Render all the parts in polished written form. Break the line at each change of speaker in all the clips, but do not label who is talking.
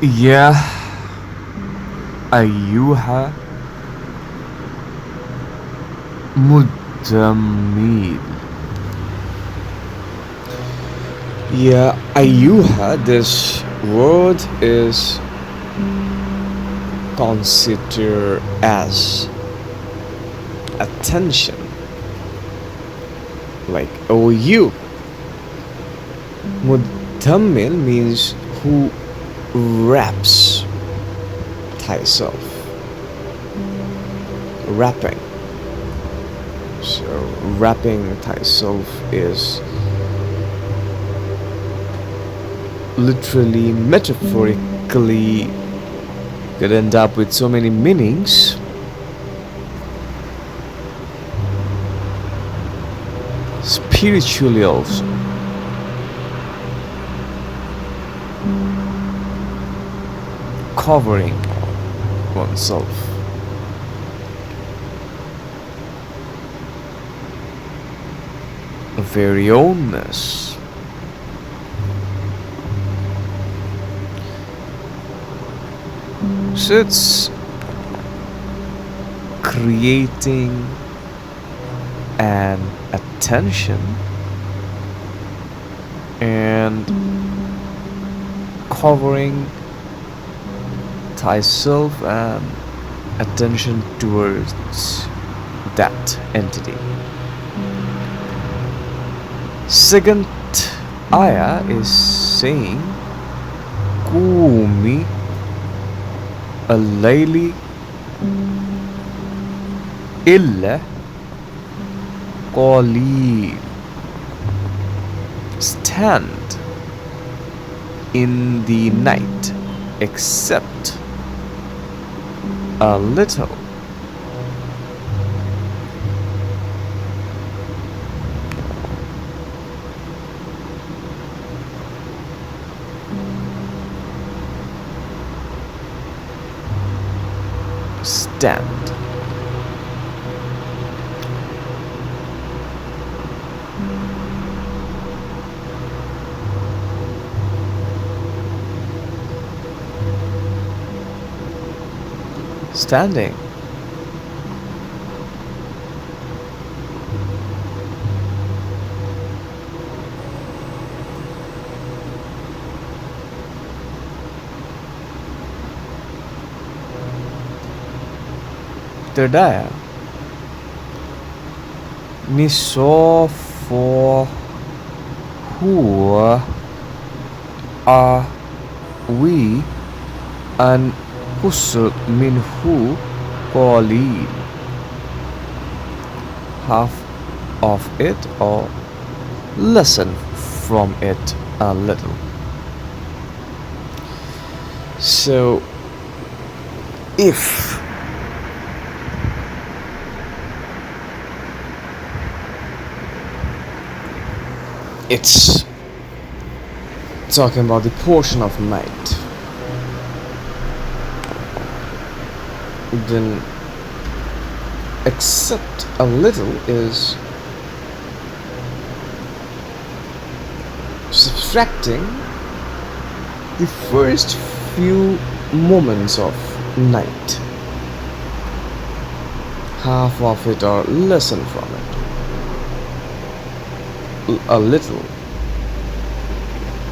يا أيها مدمل. يا أيها, this word is considered as attention, like oh you. Mudhammil means who wraps thyself, wrapping. So wrapping thyself is literally, metaphorically, could end up with so many meanings. Spiritually also. Covering oneself. Very ownness. So it's creating an attention and covering thyself and attention towards that entity. Second ayah is saying Qumi al-layli illa qaleel. Stand in the night except a little. Stand. Standing. Third ayah. Nisofu huwa awi an husr minhu qaleel. Half of it or listen from it a little. So if it's talking about the portion of night, then except a little is subtracting the first few moments of night, half of it or listen from it a little.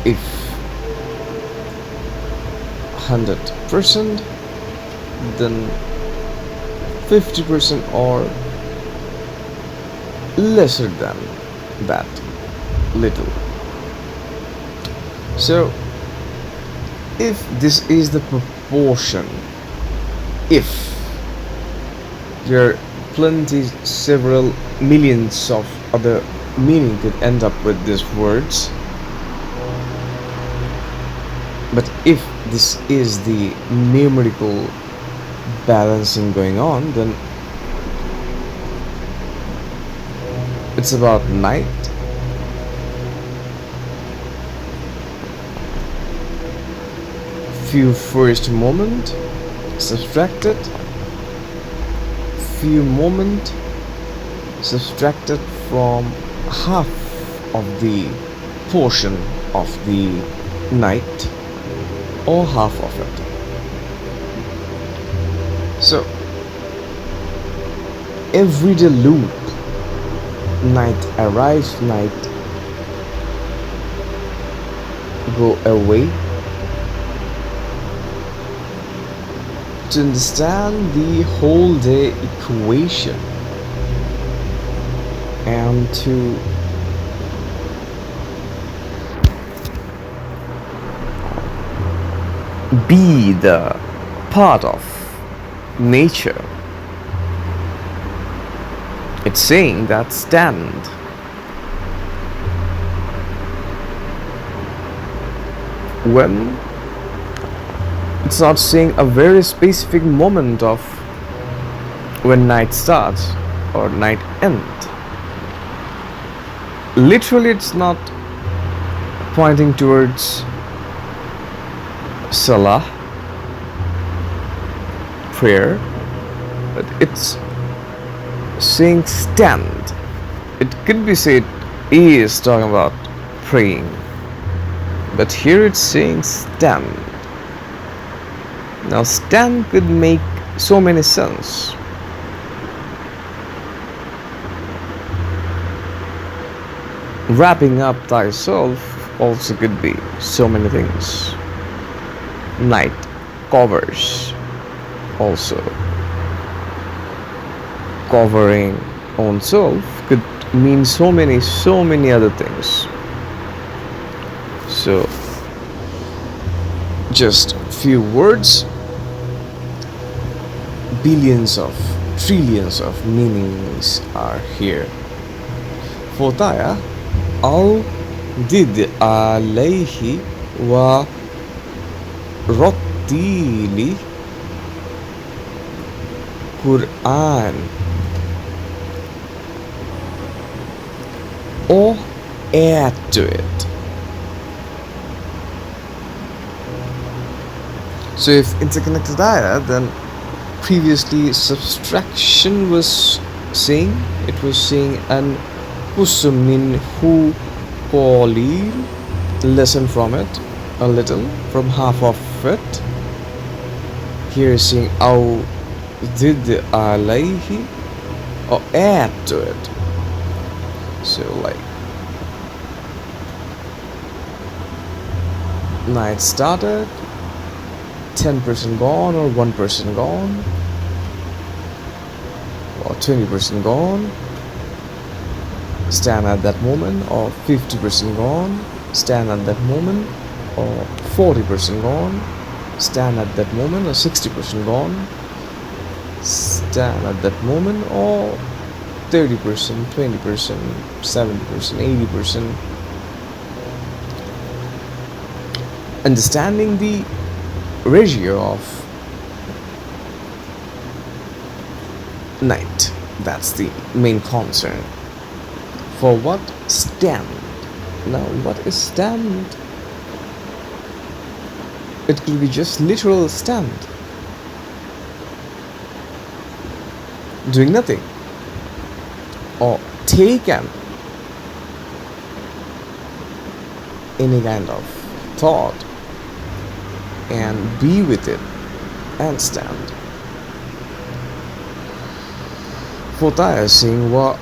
If 100%, then 50% or lesser than that little. So if this is the proportion, if there are plenty, several millions of other meaning could end up with these words, but if this is the numerical balancing going on, then it's about night, few first moment subtracted, few moment subtracted from half of the portion of the night, or half of it. So everyday loop, night arrives, night go away. To understand the whole day equation and to be the part of nature, it's saying that stand. When it's not saying a very specific moment of when night starts or night end. Literally, it's not pointing towards salah, prayer, but it's saying stand. It could be said he is talking about praying, but here it's saying stand. Now stand could make so many sense. Wrapping up thyself also could be so many things. Night covers also. Covering own self could mean so many other things. So just few words, billions of trillions of meanings are here. Fotaya أو ضد عليه ورتيل Quran or add to it. So if interconnected ayah, then previously subtraction was saying, it was saying an minhu qalil, lesson from it, a little, from half of it. Here is saying aw did alayhi, or add to it. So like night started, 10% gone or 1% gone or 20% gone, stand at that moment, or 50% gone, stand at that moment, or 40% gone, stand at that moment, or 60% gone, stand at that moment, or 30%, 20%, 70%, 80%. Understanding the ratio of night, that's the main concern. For what? Stand. Now what is stand? It could be just literal stand, doing nothing, or take any kind of thought and be with it and stand. Fotaya saying wa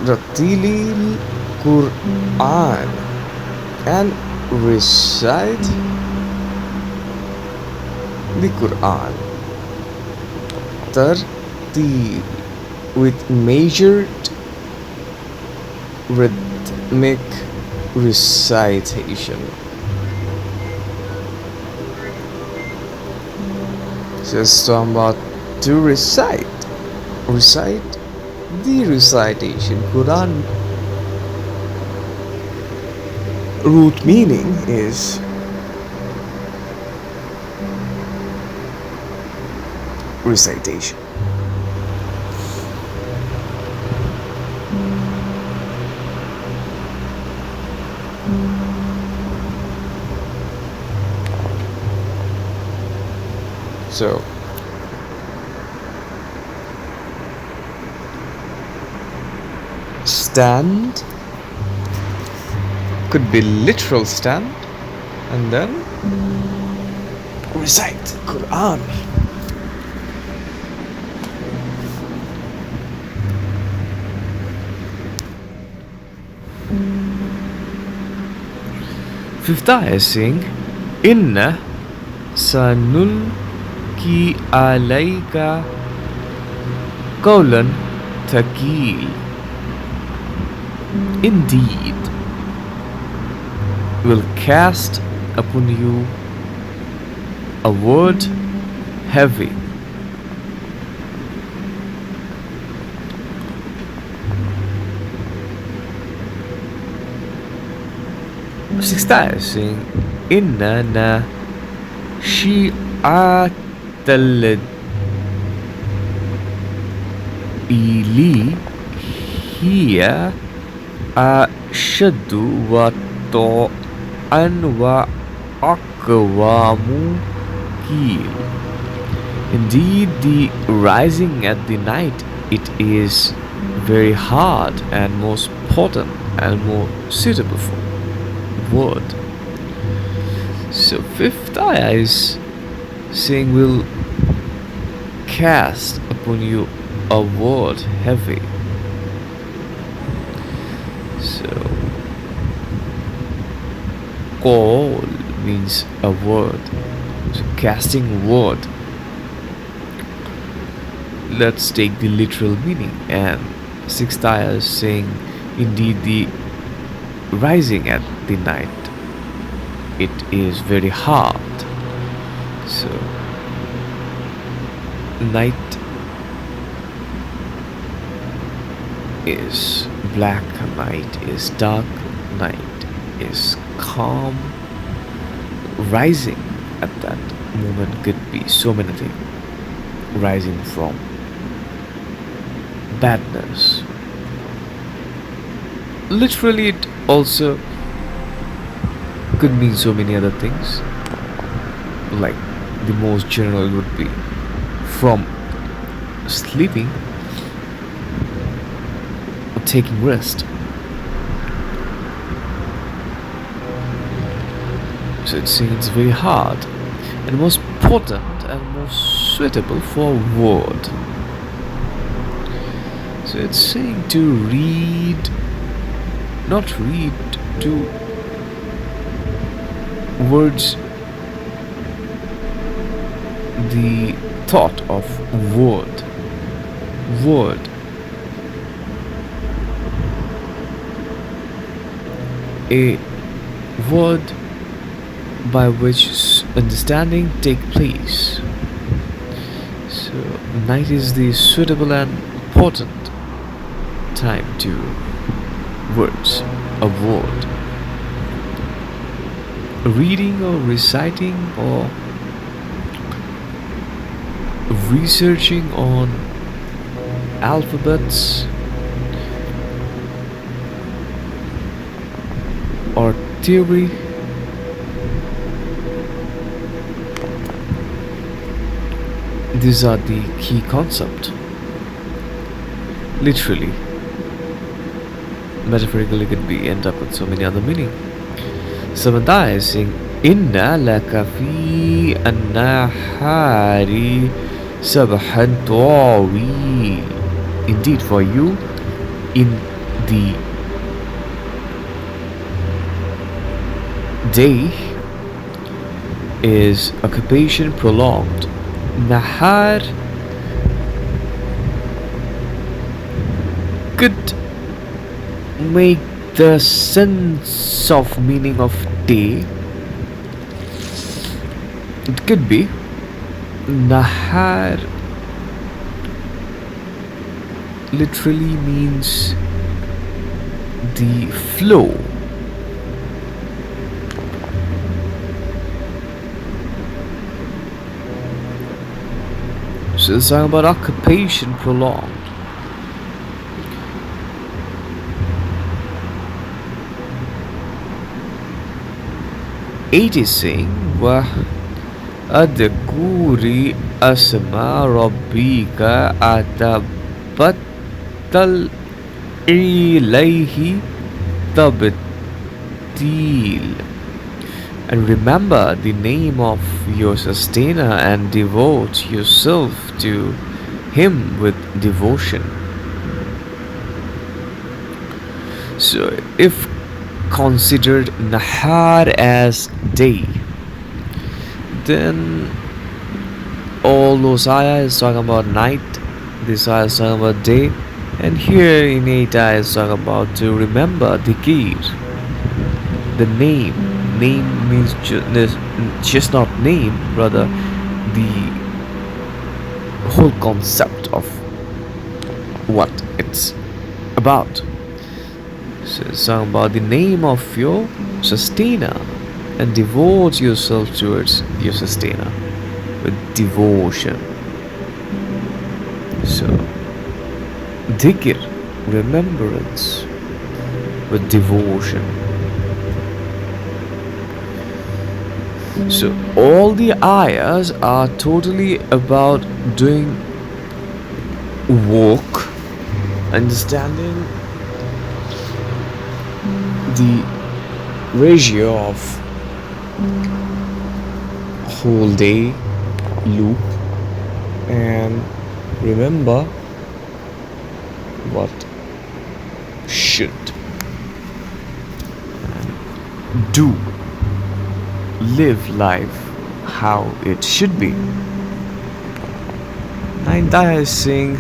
Ratilil Quran, and recite the Quran. Tartil, with measured rhythmic recitation. Just talking about to recite the recitation. Quran root meaning is recitation. So stand could be literal stand, and then recite Quran. Fifth ayah is saying, Inna sanulki alayka qawlan thaqeel. Indeed, will cast upon you a word heavy. Sixth ayah is saying, Inna na shi'atal ili hiya ashaddu wa ta'an wa aqwamu qeel. Indeed, the rising at the night, it is very hard and most potent and more suitable for word. So fifth ayah is saying will cast upon you a word heavy. So qawl means a word. So casting word. Let's take the literal meaning, and sixth ayah is saying indeed the rising at the night, it is very hard. So night is black, night is dark, night is calm. Rising at that moment could be so many things. Rising from badness. Literally, it also could mean so many other things. Like the most general would be from sleeping or taking rest. So it seems very hard and most potent and most suitable for word. So it's saying to read, not read, to words the thought of word. Word. A word by which understanding take place. So night is the suitable and potent time to words, a word. Reading or reciting or researching on alphabets or theory. These are the key concepts. Literally, metaphorically could be end up with so many other meaning. Seventh ayah is saying, Inna laka fi an-nahari sabhan tawil. Indeed, for you in the day is occupation prolonged. Nahar could make the sense of meaning of day. It could be Nahar literally means the flow. So it's talking about occupation prolonged. Eight is saying, Wa adkuri asma rabbika atabattal ilayhi tabtil. And remember the name of your sustainer and devote yourself to him with devotion. So, if considered Nahar as day, then all those ayah is talking about night, this ayah is talking about day, and here in 8 ayah is talking about to remember dhikr, the name. Name means just not name, rather the whole concept of what it's about. So it's talking about the name of your sustainer and devote yourself towards your sustainer with devotion. So, dhikr, remembrance with devotion. So, all the ayahs are totally about doing work, understanding the ratio of whole day loop and remember what should do, live life how it should be. Ninth ayah is saying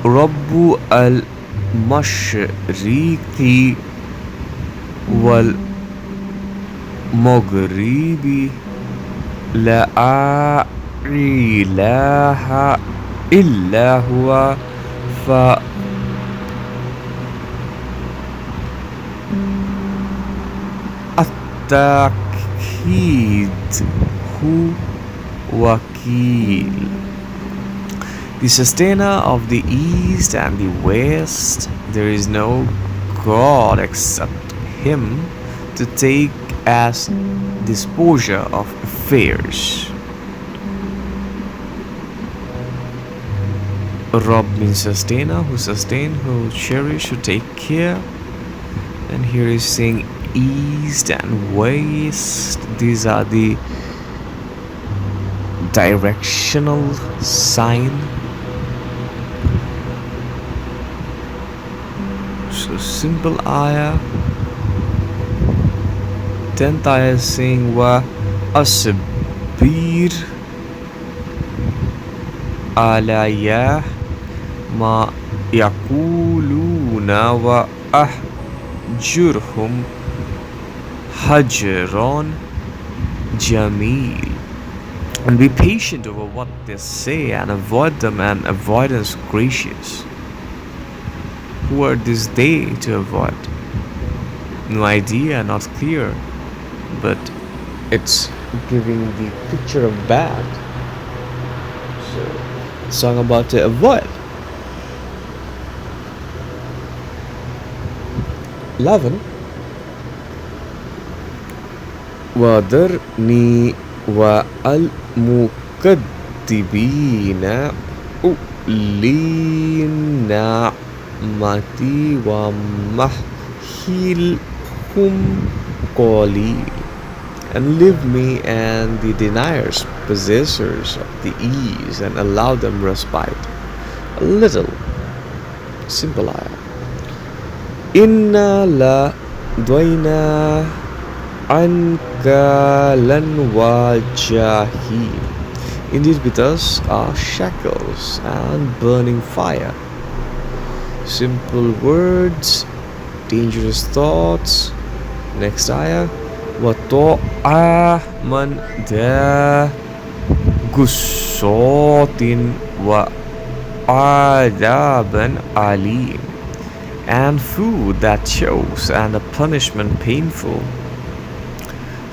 Rabbu al mashriqi wal maghribi la ilaha illa huwa fa at-takid hu wakil. The sustainer of the east and the west, there is no God except him to take as disposure of affairs. Rabb means sustainer, who sustain, who cherish, who take care. And here is saying east and west, these are the directional sign. So simple ayah. 10th ayah is saying wa asbir alayah ma yakuluna wa ahjurhum hajron jameel. And be patient over what they say and avoid them, and avoidance gracious. Who are these they to avoid? No idea, not clear, but it's giving the picture of bad. So, song about to avoid. 11. وَذَرْنِي وَالْمُكَذِّبِينَ أُولِي النَّعْمَةِ وَمَهِّلْهُمْ قَلِيلًا. And leave me and the deniers, possessors of the ease, and allow them respite a little. Simple ayah. Inna la doina ankalan wajahim. Indeed, with us are shackles and burning fire. Simple words, dangerous thoughts. Next ayah. وَطَعَامًا ذَا غُصَّةٍ وَعَذَابًا أَلِيمًا. And food that chokes and a punishment painful.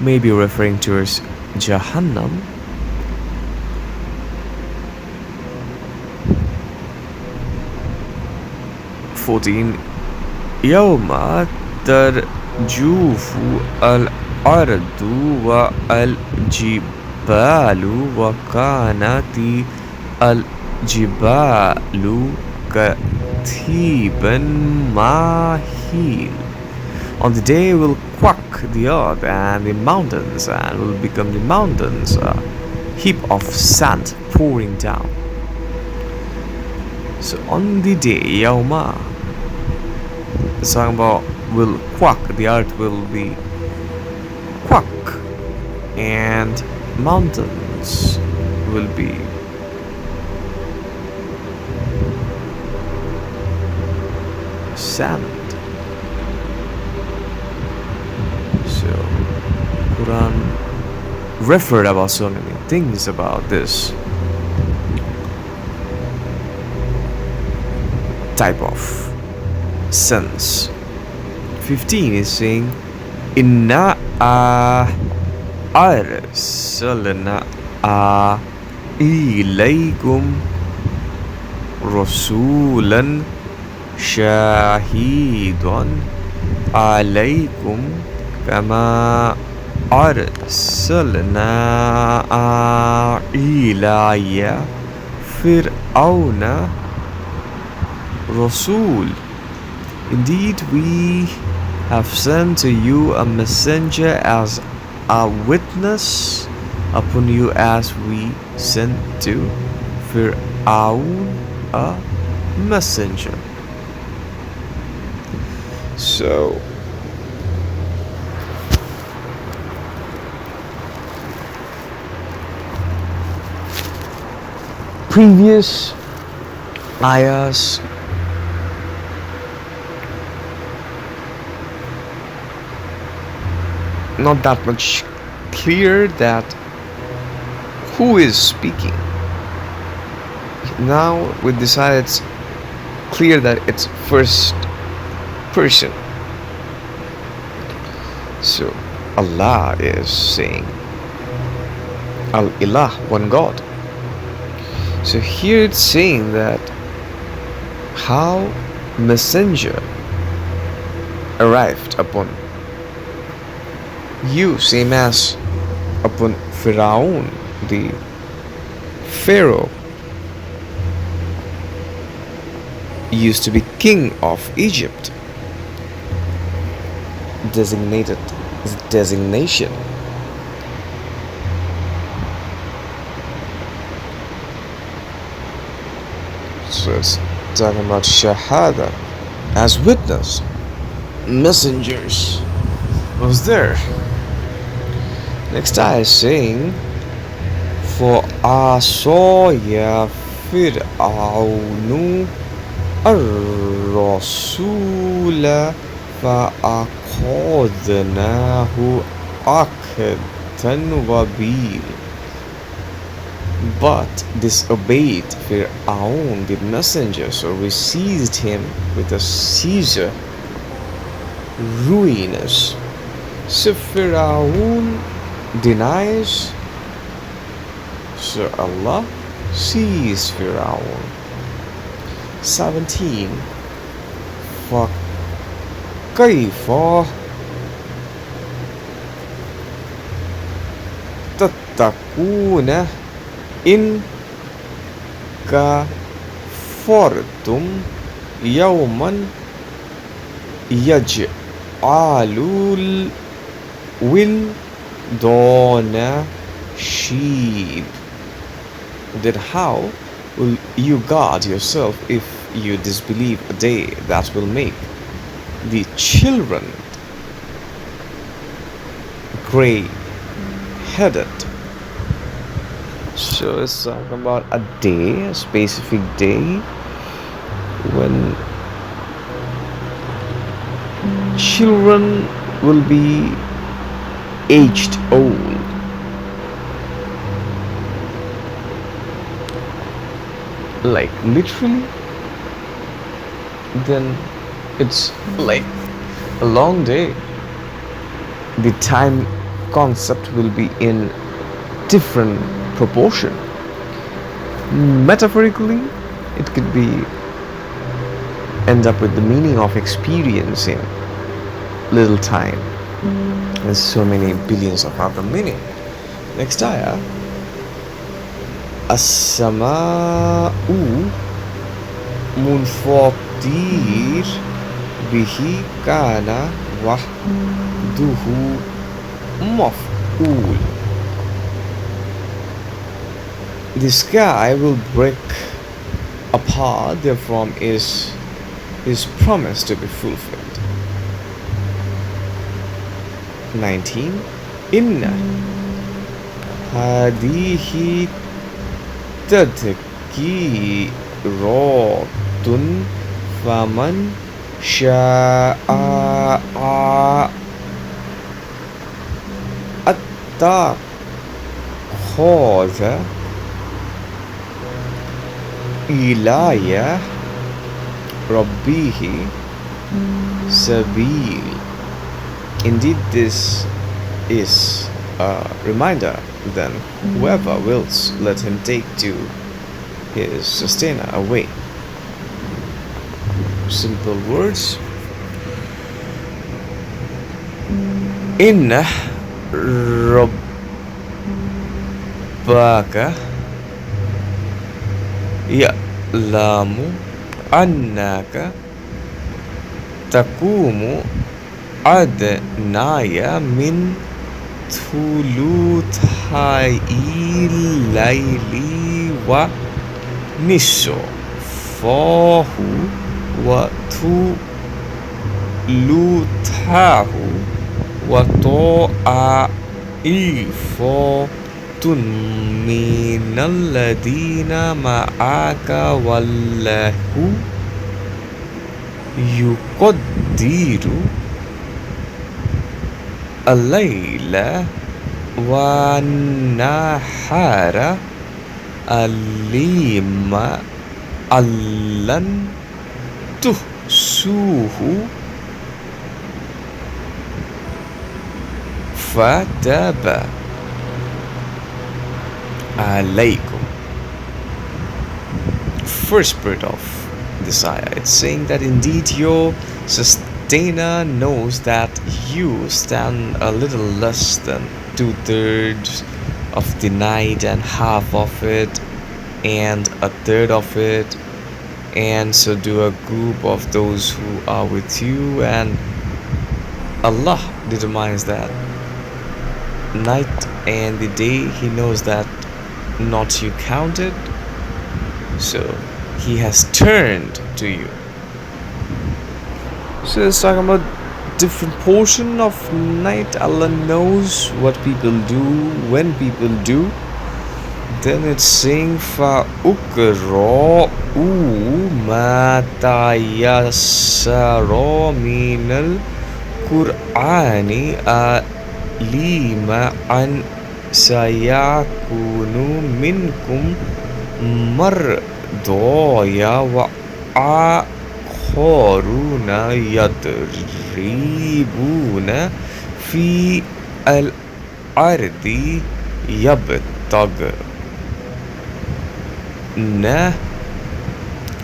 May be referring towards Jahannam. "14. Yawma tarjufu al-ardu wa al-jibalu wa kanati al-jibalu kathiban mahil." On the day will quack the earth and the mountains, and will become the mountains a heap of sand pouring down. So on the day, Yauma, it's talking about will quack, the earth will be quack, and mountains will be sand. So Quran referred about so many things about this type of sense. 15 is saying Inna arsalna ilaykum rasulan shahidan alaykum kama arsalna ilaya fir'auna rasul. Indeed, we have sent to you a messenger as a witness upon you, as we sent to Fir'aun a messenger. So previous ayahs not that much clear that who is speaking. Now we decided it's clear that it's first person. So Allah is saying Al-Ilah, one God. So here it's saying that how messenger arrived upon you, same as upon Pharaoh, the Pharaoh used to be king of Egypt, designated designation. So it's talking about Shahada as witness, messengers was there. Next ayah is saying, for asaya fir'aunu ar-rasula fa'aqadnahu aqdan wabil. But disobeyed Fir'aun the messenger, so we seized him with a seizure ruinous. So Fir'aun denies, so Allah sees Fir'aun. 17 فَكَيْفَ تَتَّقُونَ إِن كَفَرْتُمْ يَوْمًا يَجْعَلُ الْوِلْدَانَ شِيبًا. Then how will you guard yourself if you disbelieve a day that will make the children gray-headed? So it's talking about a day, a specific day, when children will be aged old. Like literally, then it's like a long day. The time concept will be in different proportion. Metaphorically, it could be end up with the meaning of experiencing little time. There's so many billions of other meaning. Next ayah. As-sama'u munfatir bihi kana wahduhu maf'ul. The sky will break apart, therefrom is promised to be fulfilled. 19. Inna hadihi tadhkiratun faman sha'a attakhadha ilaya rabbihi sabil. Indeed, this is a reminder, then whoever wills, let him take to his sustainer away. Simple words. Inna rabbaka ya'lamu annaka takumu adnaya min thuluthai layli wa nisfahu wa thuluthahu wa ta'ifatun minal ladina ma'aka wallahu yuqaddiru al-layla wa nahara alima allan tuhsuhu fataba alaykum. First part of this ayah, it's saying that indeed your sustainer knows that you stand a little less than 2/3 of the night and half of it and a third of it, and so do a group of those who are with you, and Allah determines that night and the day. He knows that not you counted, so he has turned to you. So it's talking about different portion of night. Allah knows what people do, when people do. Then it's saying فَأُقْرَأُوا مَا تَيَسَّرَ مِنَ الْقُرْآنِ لِمَ أَنْ سَيَكُونُ مِنْكُمْ مَرْضَىٰ وَآخَرُونَ يَضْرِبُونَ فِي الْأَرْضِ يَبْتَغُونَ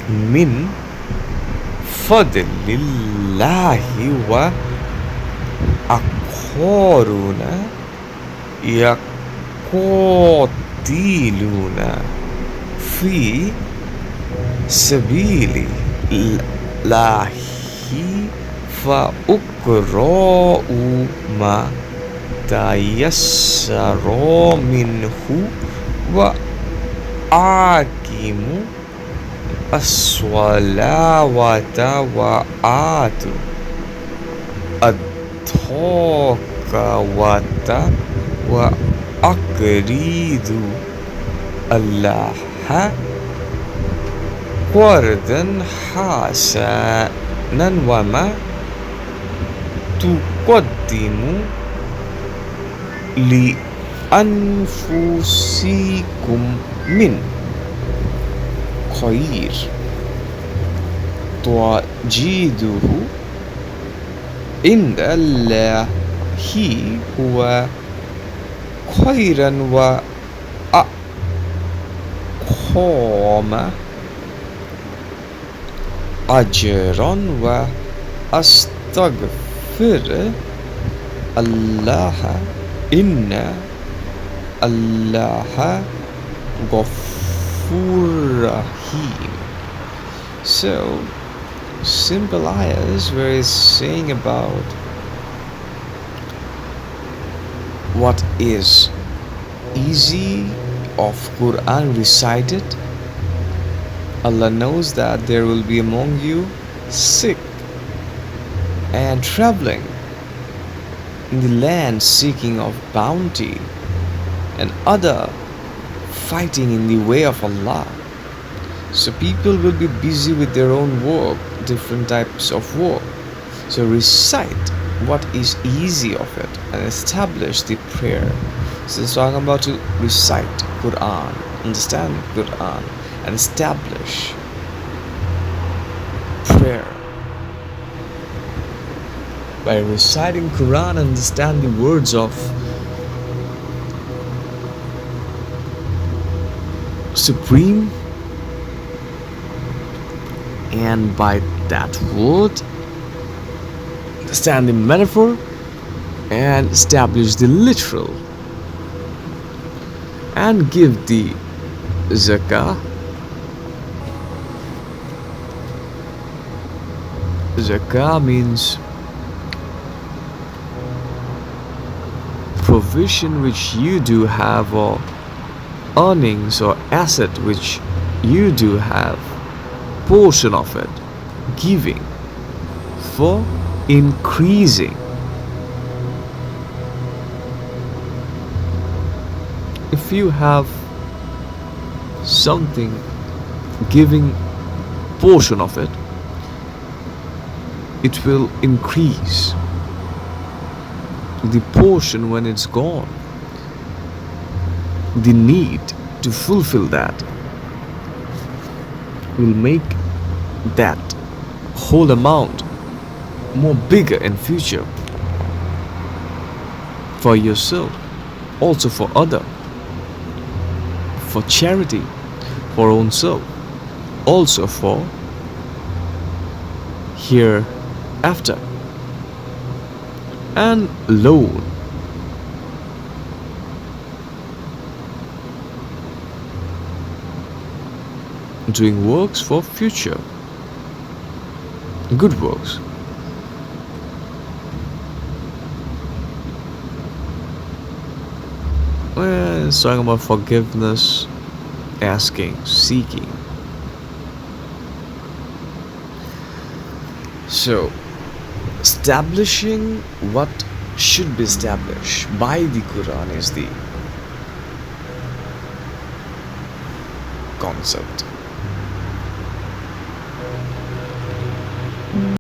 مِنْ فَضْلِ اللَّهِ وَآخَرُونَ يقاتلون في سبيل الله فأقرأوا ما تيسر منه وأقيموا الصلاة وآتوا الزكاة وأقرضوا الله قرضا حسنا وما تقدموا لأنفسكم من خير تجدوه عند الله هو خيرا وأعظم أجرا وأستغفر الله إن الله غفور رحيم. So simple ayahs where it's saying about what is easy of Quran recited, Allah knows that there will be among you sick and traveling in the land seeking of bounty, and other fighting in the way of Allah. So people will be busy with their own work, different types of work. So recite what is easy of it and establish the prayer. So it's talking about to recite Quran, understand Quran, and establish prayer. By reciting Quran, understand the words of Supreme, and by that word understand the metaphor and establish the literal, and give the zakah. Zakah means provision which you do have, or earnings or asset which you do have, portion of it, giving for increasing. If you have something, giving portion of it, it will increase. The portion when it's gone, the need to fulfill that will make that whole amount more bigger in future for yourself, also for other, for charity, for own self, also for hereafter, and loan. Doing works for future, good works. Well, it's talking about forgiveness, asking, seeking. So, establishing what should be established by the Quran is the concept.